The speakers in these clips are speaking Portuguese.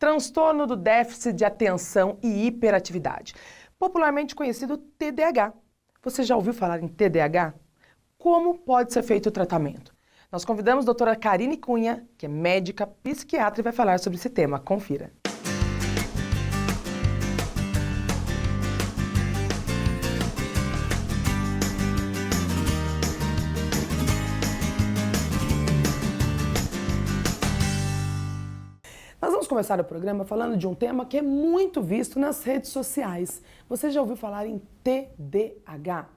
transtorno do déficit de atenção e hiperatividade, popularmente conhecido TDAH. Você já ouviu falar em TDAH? Como pode ser feito o tratamento? Nós convidamos a doutora Karine Cunha, que é médica psiquiatra e vai falar sobre esse tema. Confira. Nós vamos começar o programa falando de um tema que é muito visto nas redes sociais. Você já ouviu falar em TDAH?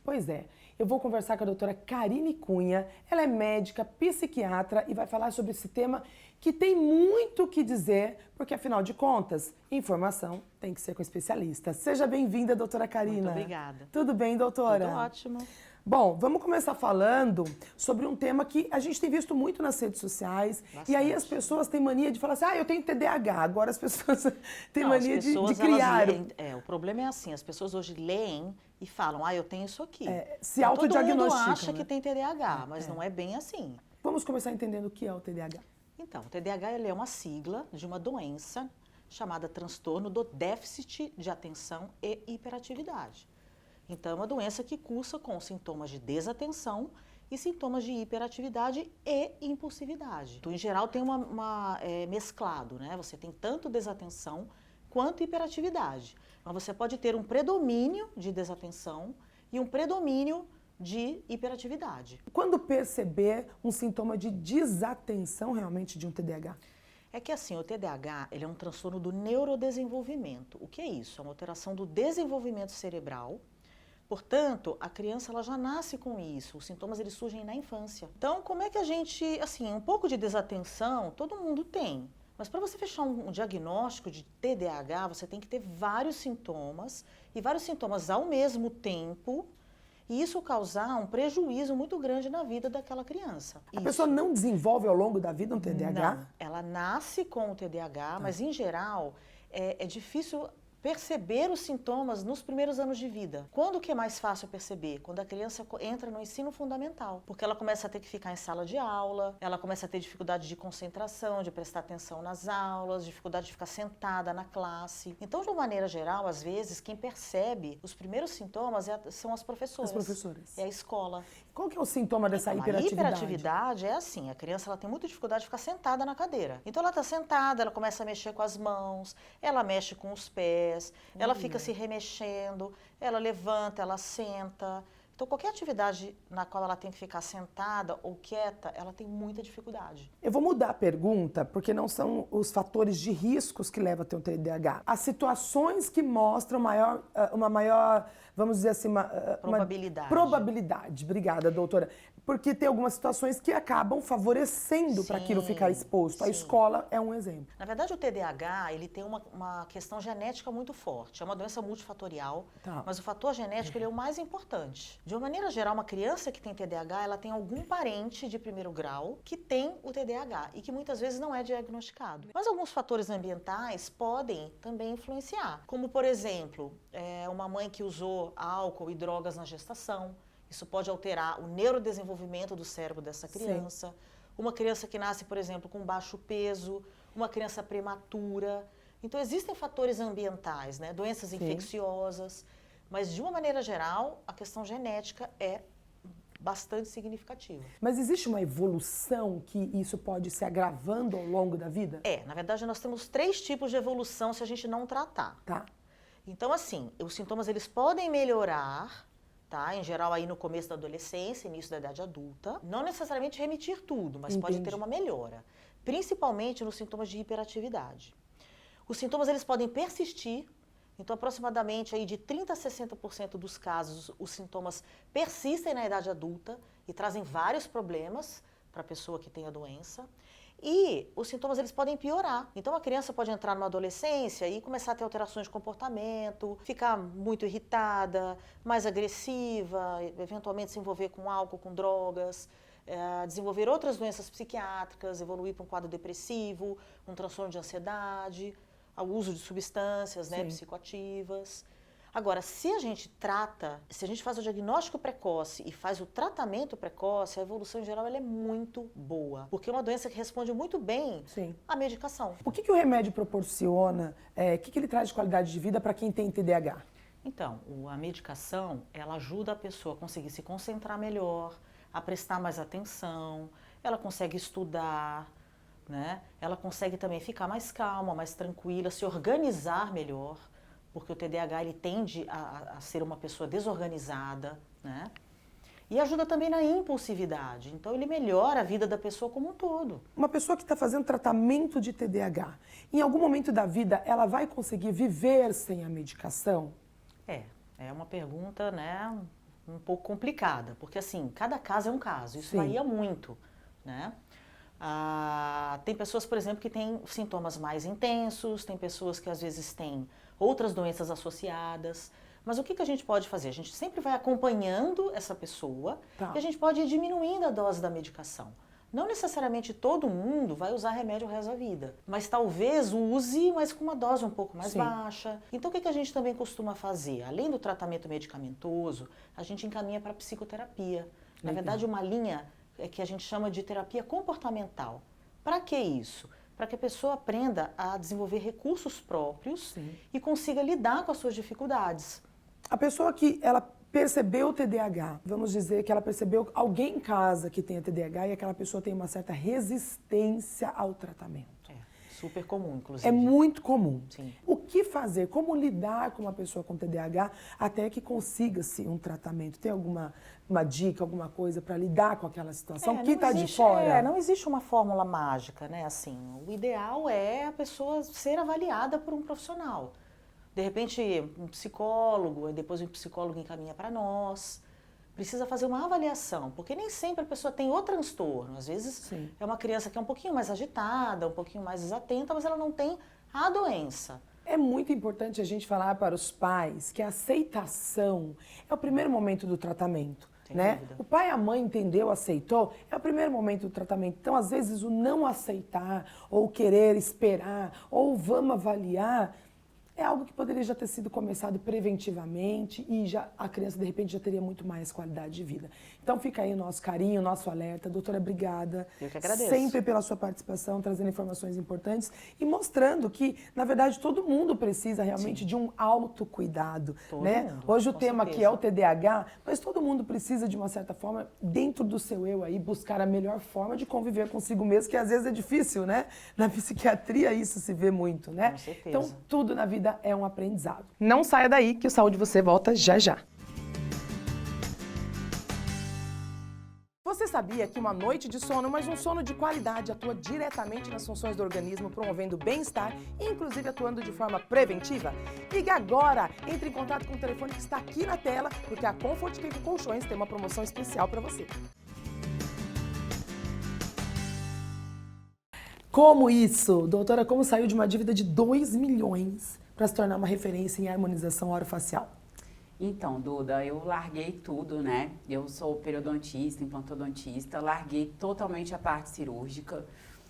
Pois é, eu vou conversar com a doutora Karine Cunha. Ela é médica, psiquiatra e vai falar sobre esse tema que tem muito o que dizer, porque afinal de contas, informação tem que ser com especialista. Seja bem-vinda, doutora Karina. Muito obrigada. Tudo bem, doutora? Tudo ótimo. Bom, vamos começar falando sobre um tema que a gente tem visto muito nas redes sociais. Bastante. E aí as pessoas têm mania de falar assim, eu tenho TDAH. Agora as pessoas têm Não, mania as pessoas, de criar. elas leem, o problema é assim, as pessoas hoje leem e falam, eu tenho isso aqui. Se Então, autodiagnosticam. todo mundo acha né? que tem TDAH, mas não é bem assim. Vamos começar entendendo o que é o TDAH. Então, o TDAH ele é uma sigla de uma doença chamada transtorno do déficit de atenção e hiperatividade. Então, é uma doença que cursa com sintomas de desatenção e sintomas de hiperatividade e impulsividade. Então, em geral, tem mesclado, né? Você tem tanto desatenção quanto hiperatividade. Mas você pode ter um predomínio de desatenção e um predomínio de hiperatividade. Quando perceber um sintoma de desatenção realmente de um TDAH? É que assim, o TDAH ele é um transtorno do neurodesenvolvimento. O que é isso? É uma alteração do desenvolvimento cerebral. Portanto, a criança ela já nasce com isso, os sintomas eles surgem na infância. Então, como é que a gente, um pouco de desatenção todo mundo tem, mas para você fechar um diagnóstico de TDAH, você tem que ter vários sintomas e vários sintomas ao mesmo tempo, e isso causar um prejuízo muito grande na vida daquela criança. A pessoa não desenvolve ao longo da vida um TDAH? Não, ela nasce com o TDAH, mas em geral é difícil perceber os sintomas nos primeiros anos de vida. Quando que é mais fácil perceber? Quando a criança entra no ensino fundamental, porque ela começa a ter que ficar em sala de aula, ela começa a ter dificuldade de concentração, de prestar atenção nas aulas, dificuldade de ficar sentada na classe. Então, de uma maneira geral, às vezes, quem percebe os primeiros sintomas são as professoras. As professoras. É a escola. Qual que é o sintoma dessa hiperatividade? A hiperatividade é assim, a criança ela tem muita dificuldade de ficar sentada na cadeira. Então ela está sentada, ela começa a mexer com as mãos, ela mexe com os pés, ela fica se remexendo, ela levanta, ela senta. Então qualquer atividade na qual ela tem que ficar sentada ou quieta, ela tem muita dificuldade. Eu vou mudar a pergunta, porque não são os fatores de riscos que levam a ter um TDAH. As situações que mostram uma maior, vamos dizer assim, probabilidade. Probabilidade. Obrigada, doutora. Porque tem algumas situações que acabam favorecendo para aquilo ficar exposto. A escola é um exemplo. Na verdade, o TDAH, ele tem uma questão genética muito forte. É uma doença multifatorial, mas o fator genético ele é o mais importante. De uma maneira geral, uma criança que tem TDAH, ela tem algum parente de primeiro grau que tem o TDAH e que muitas vezes não é diagnosticado. Mas alguns fatores ambientais podem também influenciar. Como, por exemplo, uma mãe que usou álcool e drogas na gestação. Isso pode alterar o neurodesenvolvimento do cérebro dessa criança. Sim. Uma criança que nasce, por exemplo, com baixo peso, uma criança prematura. Então, existem fatores ambientais, né? Doenças infecciosas, mas, de uma maneira geral, a questão genética é bastante significativa. Mas existe uma evolução que isso pode se agravando ao longo da vida? Na verdade, nós temos 3 tipos de evolução se a gente não tratar. Tá. Então, assim, os sintomas eles podem melhorar, em geral, aí no começo da adolescência, início da idade adulta. Não necessariamente remitir tudo, mas pode ter uma melhora. Principalmente nos sintomas de hiperatividade. Os sintomas eles podem persistir. Então, aproximadamente aí de 30% a 60% dos casos, os sintomas persistem na idade adulta e trazem vários problemas para a pessoa que tem a doença. E os sintomas eles podem piorar. Então a criança pode entrar numa adolescência e começar a ter alterações de comportamento, ficar muito irritada, mais agressiva, eventualmente se envolver com álcool, com drogas, desenvolver outras doenças psiquiátricas, evoluir para um quadro depressivo, um transtorno de ansiedade, ao uso de substâncias psicoativas. Agora, se a gente faz o diagnóstico precoce e faz o tratamento precoce, a evolução em geral ela é muito boa. Porque é uma doença que responde muito bem à medicação. O que o remédio proporciona? O que ele traz de qualidade de vida para quem tem TDAH? Então, a medicação, ela ajuda a pessoa a conseguir se concentrar melhor, a prestar mais atenção, ela consegue estudar, né? Ela consegue também ficar mais calma, mais tranquila, se organizar melhor, porque o TDAH ele tende a ser uma pessoa desorganizada, né? E ajuda também na impulsividade, então ele melhora a vida da pessoa como um todo. Uma pessoa que está fazendo tratamento de TDAH, em algum momento da vida ela vai conseguir viver sem a medicação? É uma pergunta, né, um pouco complicada, porque assim, cada caso é um caso, isso varia muito, né? Tem pessoas, por exemplo, que têm sintomas mais intensos, tem pessoas que às vezes têm outras doenças associadas, mas o que a gente pode fazer? A gente sempre vai acompanhando essa pessoa e a gente pode ir diminuindo a dose da medicação. Não necessariamente todo mundo vai usar remédio o resto da vida, mas talvez use, mas com uma dose um pouco mais baixa. Então, o que a gente também costuma fazer? Além do tratamento medicamentoso, a gente encaminha para psicoterapia. Na verdade, uma linha que a gente chama de terapia comportamental. Para que isso? Para que a pessoa aprenda a desenvolver recursos próprios e consiga lidar com as suas dificuldades. A pessoa que ela percebeu o TDAH, vamos dizer que ela percebeu alguém em casa que tem TDAH e aquela pessoa tem uma certa resistência ao tratamento. Super comum, inclusive. É muito comum. Sim. O que fazer? Como lidar com uma pessoa com TDAH até que consiga-se um tratamento? Tem alguma dica, alguma coisa para lidar com aquela situação? Quem está de fora? Não existe uma fórmula mágica, né? Assim, o ideal é a pessoa ser avaliada por um profissional. De repente, um psicólogo, e depois um psicólogo encaminha para nós. Precisa fazer uma avaliação, porque nem sempre a pessoa tem o transtorno. Às vezes é uma criança que é um pouquinho mais agitada, um pouquinho mais desatenta, mas ela não tem a doença. É muito importante a gente falar para os pais que a aceitação é o primeiro momento do tratamento. Né? O pai e a mãe entendeu, aceitou, é o primeiro momento do tratamento. Então, às vezes, o não aceitar, ou querer esperar, ou vamos avaliar, é algo que poderia já ter sido começado preventivamente e a criança, de repente, já teria muito mais qualidade de vida. Então, fica aí o nosso carinho, o nosso alerta. Doutora, obrigada. Eu que agradeço. Sempre pela sua participação, trazendo informações importantes e mostrando que, na verdade, todo mundo precisa realmente de um autocuidado. Né? Hoje o tema aqui é o TDAH, mas todo mundo precisa, de uma certa forma, dentro do seu eu aí, buscar a melhor forma de conviver consigo mesmo, que às vezes é difícil, né? Na psiquiatria isso se vê muito, né? Com certeza. Então, tudo na vida é um aprendizado. Não saia daí que o Saúde Você volta já já. Você sabia que uma noite de sono, mas um sono de qualidade, atua diretamente nas funções do organismo, promovendo bem-estar e inclusive atuando de forma preventiva? Ligue agora! Entre em contato com o telefone que está aqui na tela, porque a Comfort Clinic Colchões tem uma promoção especial para você. Como isso? Doutora, como saiu de uma dívida de 2 milhões para se tornar uma referência em harmonização orofacial? Então, Duda, eu larguei tudo, né? Eu sou periodontista, implantodontista, larguei totalmente a parte cirúrgica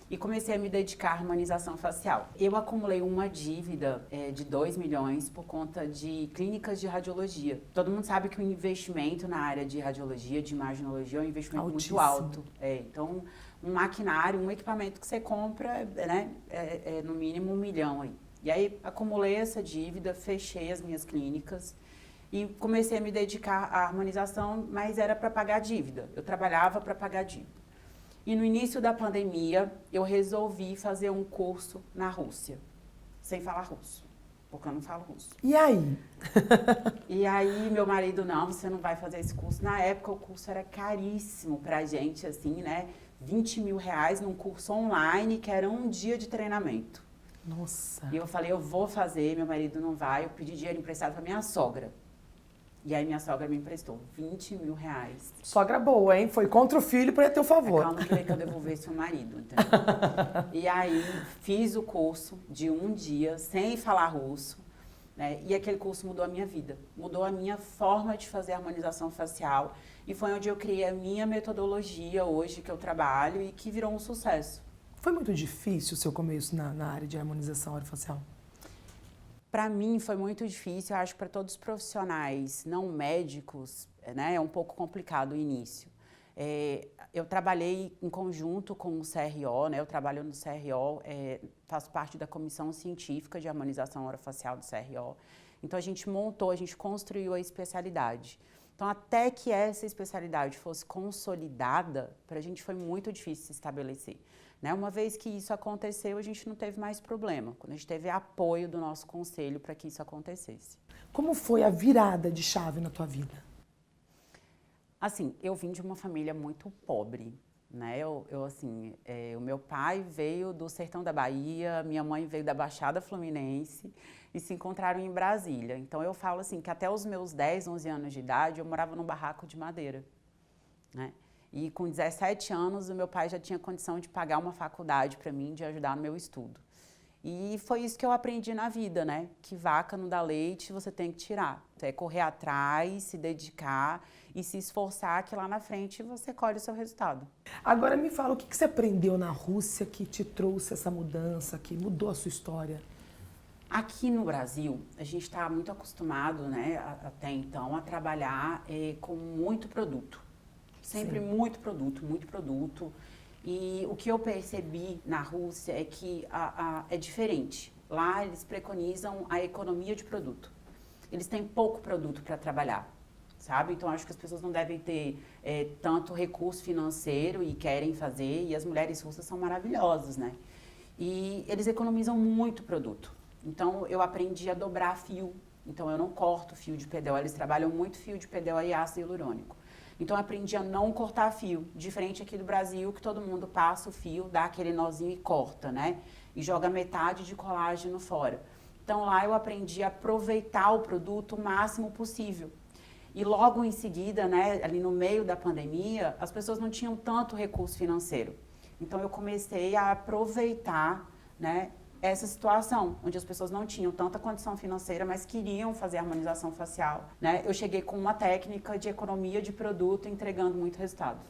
e comecei a me dedicar à harmonização facial. Eu acumulei uma dívida de 2 milhões por conta de clínicas de radiologia. Todo mundo sabe que o investimento na área de radiologia, de imaginologia, é um investimento muito alto. Então, um maquinário, um equipamento que você compra, né, no mínimo 1 milhão aí. E aí, acumulei essa dívida, fechei as minhas clínicas e comecei a me dedicar à harmonização, mas era para pagar dívida. Eu trabalhava para pagar dívida. E no início da pandemia, eu resolvi fazer um curso na Rússia, sem falar russo, porque eu não falo russo. E aí? E aí, meu marido, não, você não vai fazer esse curso. Na época, o curso era caríssimo pra gente, assim, né? 20 mil reais num curso online, que era um dia de treinamento. Nossa! E eu falei, eu vou fazer, meu marido não vai. Eu pedi dinheiro emprestado pra minha sogra. E aí minha sogra me emprestou 20 mil reais. Sogra boa, hein? Foi contra o filho para ter o favor. Ela não queria que eu devolvesse o marido, entendeu? E aí fiz o curso de um dia, sem falar russo, né? E aquele curso mudou a minha vida. Mudou a minha forma de fazer harmonização facial. E foi onde eu criei a minha metodologia hoje que eu trabalho e que virou um sucesso. Foi muito difícil o seu começo na área de harmonização orofacial? Para mim foi muito difícil, eu acho que para todos os profissionais não médicos, né, é um pouco complicado o início. Eu trabalhei em conjunto com o CRO, né, eu trabalho no CRO, faço parte da comissão científica de harmonização orofacial do CRO. Então a gente construiu a especialidade. Então até que essa especialidade fosse consolidada, para a gente foi muito difícil se estabelecer. Né? Uma vez que isso aconteceu, a gente não teve mais problema. Quando a gente teve apoio do nosso conselho para que isso acontecesse. Como foi a virada de chave na tua vida? Assim, eu vim de uma família muito pobre, né? O meu pai veio do sertão da Bahia, minha mãe veio da Baixada Fluminense e se encontraram em Brasília. Então eu falo assim que até os meus 10, 11 anos de idade eu morava num barraco de madeira, né? E com 17 anos, o meu pai já tinha condição de pagar uma faculdade para mim, de ajudar no meu estudo. E foi isso que eu aprendi na vida, né? Que vaca não dá leite, você tem que tirar. É correr atrás, se dedicar e se esforçar, que lá na frente você colhe o seu resultado. Agora me fala, o que você aprendeu na Rússia que te trouxe essa mudança, que mudou a sua história? Aqui no Brasil, a gente está muito acostumado, né, até então, a trabalhar com muito produto. Sempre Sim. muito produto, muito produto. E o que eu percebi na Rússia é que é diferente. Lá eles preconizam a economia de produto. Eles têm pouco produto para trabalhar, sabe? Então acho que as pessoas não devem ter tanto recurso financeiro e querem fazer. E as mulheres russas são maravilhosas, né? E eles economizam muito produto. Então eu aprendi a dobrar fio. Então eu não corto fio de PDO. Eles trabalham muito fio de PDO e ácido hialurônico. Então, eu aprendi a não cortar fio, diferente aqui do Brasil, que todo mundo passa o fio, dá aquele nozinho e corta, né? E joga metade de colágeno fora. Então, lá eu aprendi a aproveitar o produto o máximo possível. E logo em seguida, né, ali no meio da pandemia, as pessoas não tinham tanto recurso financeiro. Então, eu comecei a aproveitar, né, essa situação, onde as pessoas não tinham tanta condição financeira, mas queriam fazer harmonização facial, né? Eu cheguei com uma técnica de economia de produto, entregando muito resultado.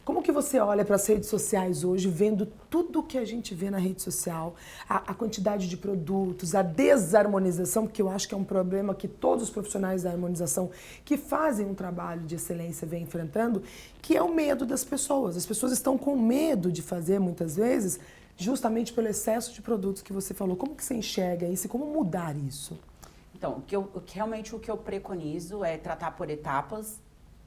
Como que você olha para as redes sociais hoje, vendo tudo que a gente vê na rede social, a quantidade de produtos, a desarmonização, porque eu acho que é um problema que todos os profissionais da harmonização que fazem um trabalho de excelência vêm enfrentando, que é o medo das pessoas. As pessoas estão com medo de fazer, muitas vezes, justamente pelo excesso de produtos que você falou. Como que você enxerga isso e como mudar isso? Então, realmente o que eu preconizo é tratar por etapas,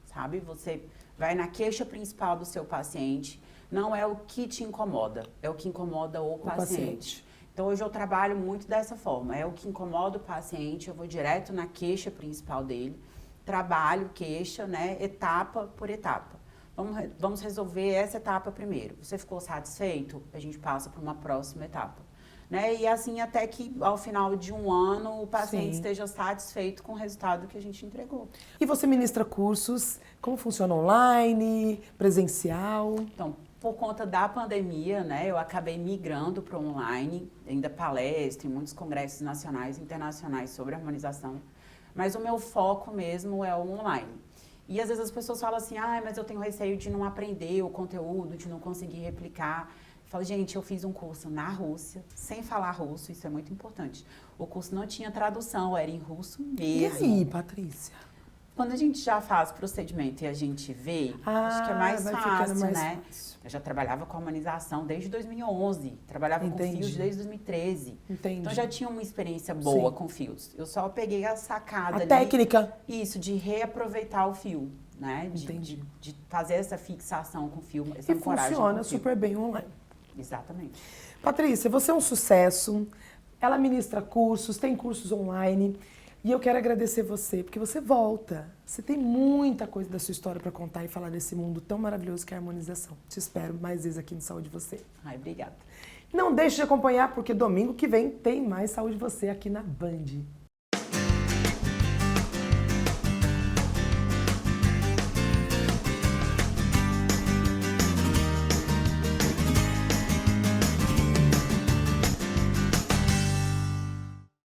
sabe? Você vai na queixa principal do seu paciente, não é o que te incomoda, é o que incomoda o paciente. Então, hoje eu trabalho muito dessa forma, é o que incomoda o paciente, eu vou direto na queixa principal dele, trabalho queixa, né, etapa por etapa. Vamos resolver essa etapa primeiro. Você ficou satisfeito? A gente passa para uma próxima etapa. Né? E assim até que ao final de um ano o paciente Sim. esteja satisfeito com o resultado que a gente entregou. E você ministra cursos, como funciona online, presencial? Então, por conta da pandemia, né, eu acabei migrando para o online, ainda palestro em muitos congressos nacionais e internacionais sobre harmonização, mas o meu foco mesmo é o online. E às vezes as pessoas falam assim, mas eu tenho receio de não aprender o conteúdo, de não conseguir replicar. Eu falo, gente, eu fiz um curso na Rússia, sem falar russo, isso é muito importante. O curso não tinha tradução, era em russo mesmo. E aí, Patrícia? Quando a gente já faz procedimento e a gente vê, acho que é mais fácil, né? Fácil. Eu já trabalhava com harmonização desde 2011, trabalhava com fios desde 2013. Entendi. Então já tinha uma experiência boa Sim. com fios. Eu só peguei a sacada A técnica. Isso, de reaproveitar o fio, né? Entendi. De fazer essa fixação com o fio, essa E ancoragem funciona com o fio. super bem online. Exatamente. Patrícia, você é um sucesso. Ela ministra cursos, tem cursos online. E eu quero agradecer você, porque você volta. Você tem muita coisa da sua história para contar e falar desse mundo tão maravilhoso que é a harmonização. Te espero mais vezes aqui no Saúde Você. Ai, obrigada. Não deixe de acompanhar, porque domingo que vem tem mais Saúde Você aqui na Band.